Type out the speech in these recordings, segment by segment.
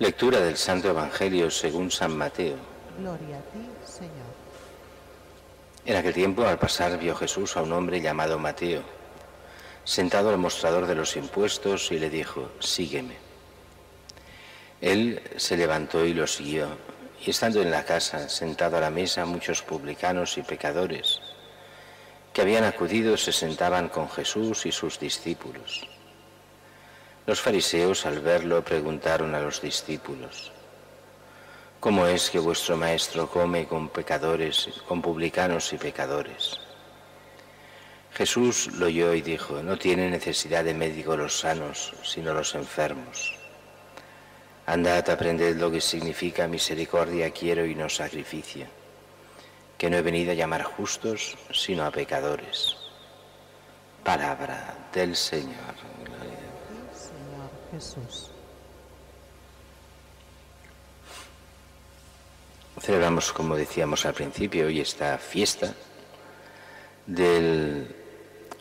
Lectura del Santo Evangelio según San Mateo. Gloria a ti, Señor. En aquel tiempo, al pasar, vio Jesús a un hombre llamado Mateo, sentado al mostrador de los impuestos, y le dijo: «Sígueme». Él se levantó y lo siguió, y estando en la casa, sentado a la mesa, muchos publicanos y pecadores que habían acudido se sentaban con Jesús y sus discípulos. Los fariseos, al verlo, preguntaron a los discípulos: «¿Cómo es que vuestro maestro come con pecadores, con publicanos y pecadores?». Jesús lo oyó y dijo: «No tienen necesidad de médico los sanos, sino los enfermos. Andad, aprended lo que significa misericordia quiero y no sacrificio, que no he venido a llamar justos, sino a pecadores». Palabra del Señor. Gloria a ti, Señor Jesús. Celebramos, como decíamos al principio, hoy esta fiesta del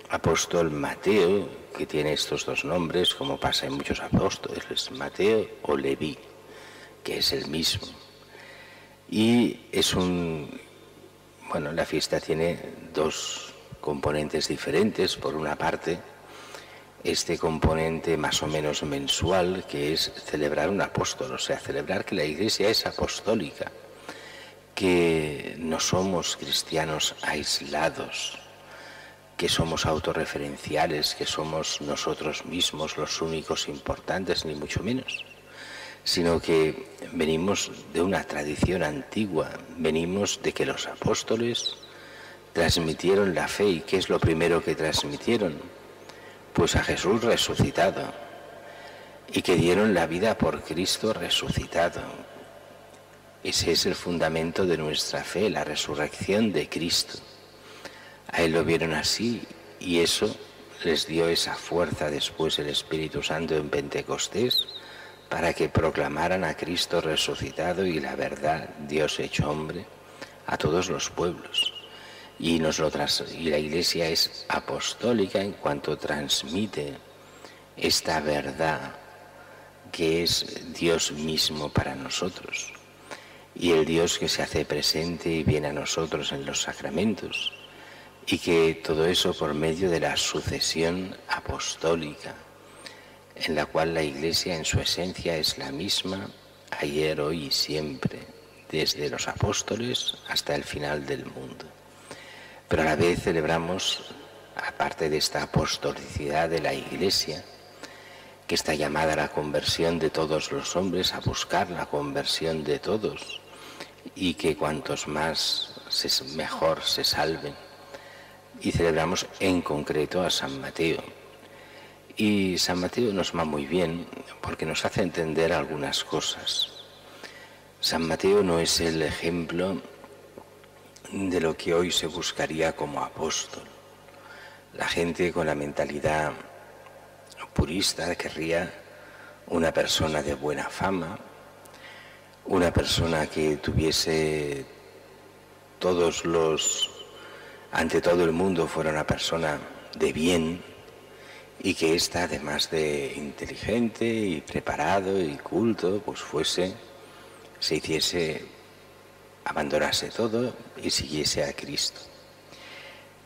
apóstol Mateo, que tiene estos dos nombres, como pasa en muchos apóstoles, Mateo o Leví, que es el mismo. Y es la fiesta tiene dos componentes diferentes. Por una parte, este componente más o menos mensual, que es celebrar un apóstol, o sea, celebrar que la Iglesia es apostólica, que no somos cristianos aislados, que somos autorreferenciales, que somos nosotros mismos los únicos importantes, ni mucho menos, sino que venimos de una tradición antigua, venimos de que los apóstoles transmitieron la fe. ¿Y qué es lo primero que transmitieron? Pues a Jesús resucitado, y que dieron la vida por Cristo resucitado. Ese es el fundamento de nuestra fe, la resurrección de Cristo. A Él lo vieron así, y eso les dio esa fuerza después el Espíritu Santo en Pentecostés, para que proclamaran a Cristo resucitado y la verdad, Dios hecho hombre, a todos los pueblos. Y la Iglesia es apostólica en cuanto transmite esta verdad que es Dios mismo para nosotros, y el Dios que se hace presente y viene a nosotros en los sacramentos, y que todo eso por medio de la sucesión apostólica, en la cual la Iglesia en su esencia es la misma ayer, hoy y siempre, desde los apóstoles hasta el final del mundo. Pero a la vez celebramos, aparte de esta apostolicidad de la Iglesia, que está llamada a la conversión de todos los hombres, a buscar la conversión de todos, y que cuantos más mejor se salven. Y celebramos en concreto a San Mateo. Y San Mateo nos va muy bien porque nos hace entender algunas cosas. San Mateo no es el ejemplo de lo que hoy se buscaría como apóstol. La gente con la mentalidad purista querría una persona de buena fama, una persona que tuviese ante todo el mundo fuera una persona de bien, y que ésta, además de inteligente y preparado y culto, pues abandonase todo y siguiese a Cristo.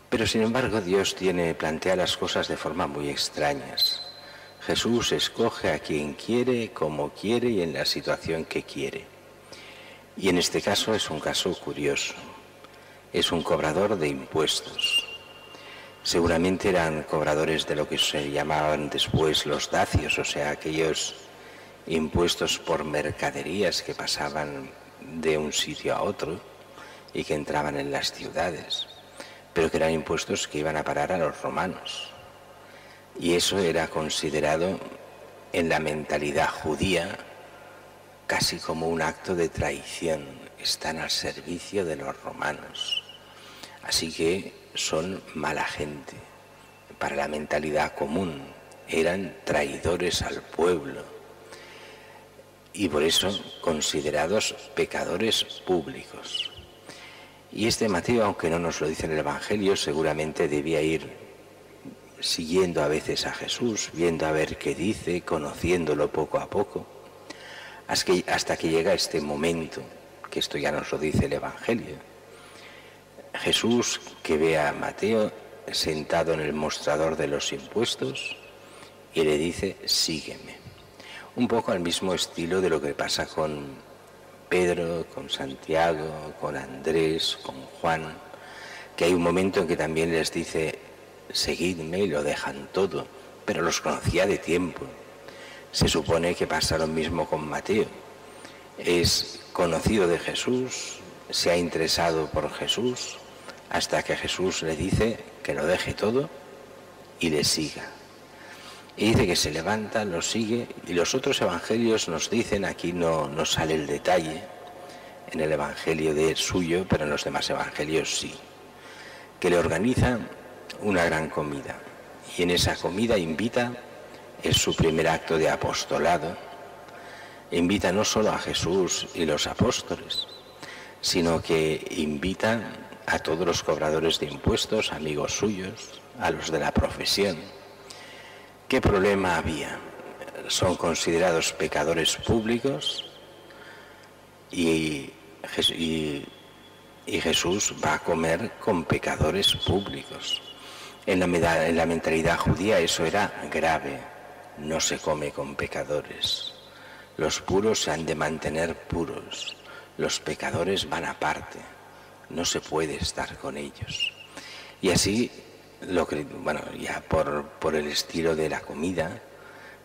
Pero sin embargo Dios plantea las cosas de forma muy extrañas. Jesús escoge a quien quiere, como quiere y en la situación que quiere. Y en este caso es un caso curioso. Es un cobrador de impuestos. Seguramente eran cobradores de lo que se llamaban después los dacios, o sea, aquellos impuestos por mercaderías que pasaban de un sitio a otro y que entraban en las ciudades, pero que eran impuestos que iban a parar a los romanos. Y eso era considerado en la mentalidad judía casi como un acto de traición. Están al servicio de los romanos. Así que son mala gente. Para la mentalidad común eran traidores al pueblo y por eso considerados pecadores públicos. Y este Mateo, aunque no nos lo dice en el Evangelio, seguramente debía ir siguiendo a veces a Jesús, viendo a ver qué dice, conociéndolo poco a poco, hasta que llega este momento, que esto ya nos lo dice el Evangelio. Jesús, que ve a Mateo sentado en el mostrador de los impuestos y le dice, sígueme. Un poco al mismo estilo de lo que pasa con Pedro, con Santiago, con Andrés, con Juan, que hay un momento en que también les dice, seguidme, y lo dejan todo, pero los conocía de tiempo. Se supone que pasa lo mismo con Mateo. Es conocido de Jesús, se ha interesado por Jesús, hasta que Jesús le dice que lo deje todo y le siga. Y dice que se levanta, lo sigue, y los otros evangelios nos dicen, aquí no sale el detalle, en el evangelio de suyo, pero en los demás evangelios sí, que le organiza una gran comida. Y en esa comida invita, es su primer acto de apostolado, invita no solo a Jesús y los apóstoles, sino que invita a todos los cobradores de impuestos, amigos suyos, a los de la profesión. ¿Qué problema había? Son considerados pecadores públicos y Jesús va a comer con pecadores públicos. En la mentalidad judía eso era grave, no se come con pecadores. Los puros se han de mantener puros, los pecadores van aparte, no se puede estar con ellos. Y así, ya por el estilo de la comida,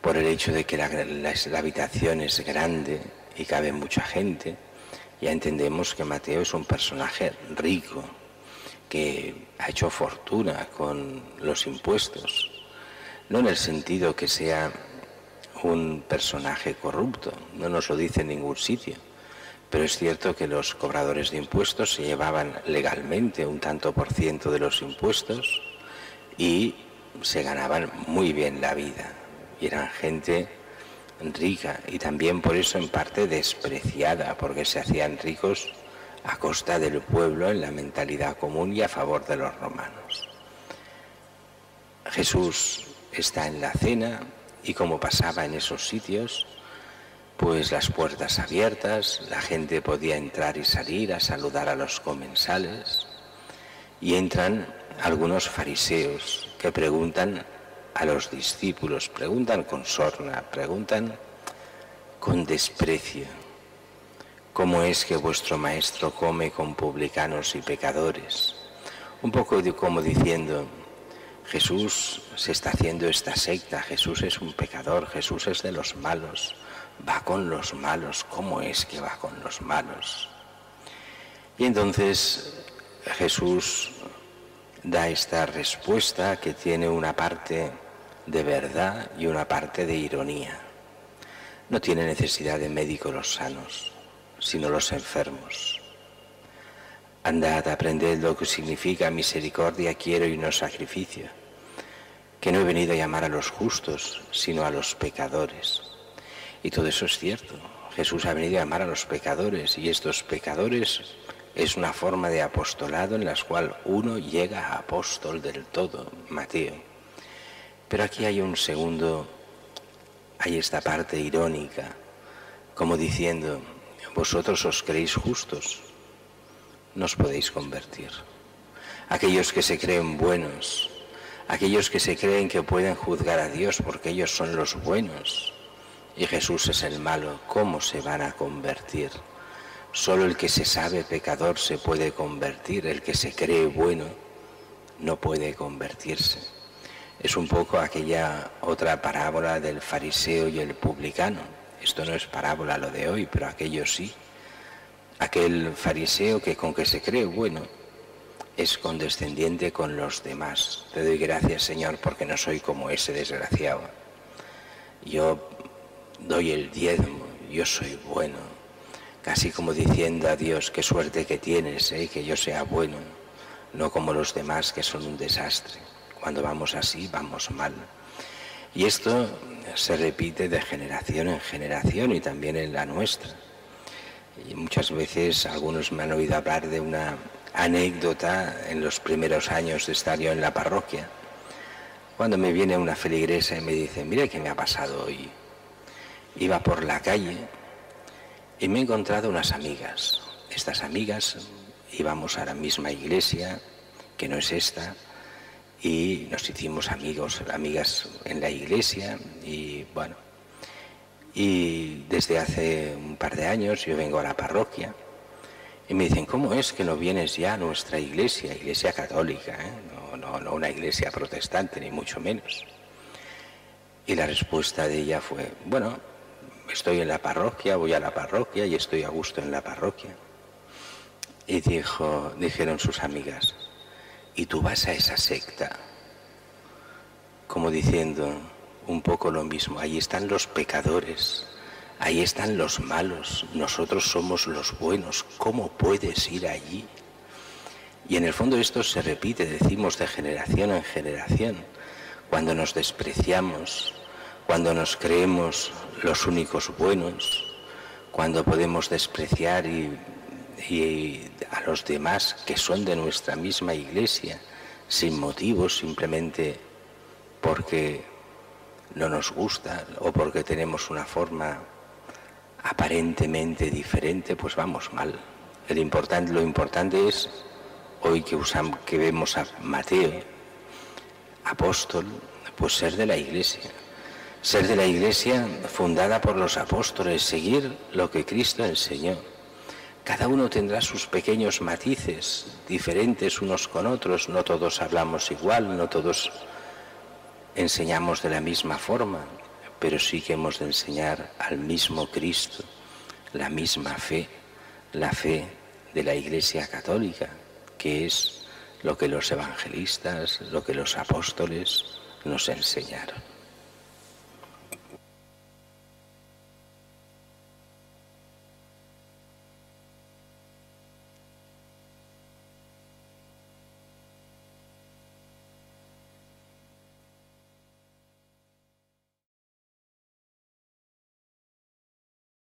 por el hecho de que la habitación es grande y cabe mucha gente, ya entendemos que Mateo es un personaje rico, que ha hecho fortuna con los impuestos, no en el sentido que sea un personaje corrupto, no nos lo dice en ningún sitio, pero es cierto que los cobradores de impuestos se llevaban legalmente un tanto por ciento de los impuestos y se ganaban muy bien la vida, y eran gente rica, y también por eso en parte despreciada, porque se hacían ricos a costa del pueblo en la mentalidad común y a favor de los romanos. Jesús está en la cena y como pasaba en esos sitios, pues las puertas abiertas, la gente podía entrar y salir a saludar a los comensales, y entran algunos fariseos que preguntan a los discípulos, preguntan con sorna, preguntan con desprecio, ¿cómo es que vuestro maestro come con publicanos y pecadores? Un poco como diciendo, Jesús se está haciendo esta secta, Jesús es un pecador, Jesús es de los malos, va con los malos, ¿cómo es que va con los malos? Y entonces Jesús da esta respuesta que tiene una parte de verdad y una parte de ironía. No tiene necesidad de médicos los sanos, sino los enfermos. Andad, aprended lo que significa misericordia quiero y no sacrificio, que no he venido a llamar a los justos, sino a los pecadores. Y todo eso es cierto. Jesús ha venido a llamar a los pecadores, y estos pecadores es una forma de apostolado en la cual uno llega a apóstol del todo, Mateo. Pero aquí hay un segundo, hay esta parte irónica, como diciendo, vosotros os creéis justos, no os podéis convertir. Aquellos que se creen buenos, aquellos que se creen que pueden juzgar a Dios porque ellos son los buenos y Jesús es el malo, ¿cómo se van a convertir? Solo el que se sabe pecador se puede convertir, el que se cree bueno no puede convertirse. Es un poco aquella otra parábola del fariseo y el publicano. Esto no es parábola lo de hoy, pero aquello sí. Aquel fariseo que con que se cree bueno es condescendiente con los demás. Te doy gracias, Señor, porque no soy como ese desgraciado. Yo doy el diezmo, yo soy bueno. Casi como diciendo a Dios, qué suerte que tienes, que yo sea bueno, no como los demás que son un desastre. Cuando vamos así, vamos mal. Y esto se repite de generación en generación y también en la nuestra. Y muchas veces algunos me han oído hablar de una anécdota en los primeros años de estar yo en la parroquia, cuando me viene una feligresa y me dice, mira qué me ha pasado hoy. Iba por la calle y me he encontrado unas amigas. Estas amigas íbamos a la misma iglesia, que no es esta, y nos hicimos amigas en la iglesia, y bueno, y desde hace un par de años yo vengo a la parroquia y me dicen, ¿cómo es que no vienes ya a nuestra iglesia, iglesia católica, no una iglesia protestante, ni mucho menos? Y la respuesta de ella fue, bueno, estoy en la parroquia, voy a la parroquia y estoy a gusto en la parroquia. Y dijeron sus amigas, ¿y tú vas a esa secta? Como diciendo un poco lo mismo, ahí están los pecadores, ahí están los malos, nosotros somos los buenos, ¿cómo puedes ir allí? Y en el fondo esto se repite, decimos de generación en generación, cuando nos despreciamos, cuando nos creemos los únicos buenos, cuando podemos despreciar y a los demás que son de nuestra misma iglesia, sin motivos, simplemente porque no nos gusta o porque tenemos una forma aparentemente diferente, pues vamos mal. Lo importante es, hoy que vemos a Mateo, apóstol, pues ser de la iglesia. Ser de la iglesia fundada por los apóstoles, seguir lo que Cristo enseñó. Cada uno tendrá sus pequeños matices, diferentes unos con otros, no todos hablamos igual, no todos enseñamos de la misma forma, pero sí que hemos de enseñar al mismo Cristo, la misma fe, la fe de la Iglesia Católica, que es lo que los evangelistas, lo que los apóstoles nos enseñaron.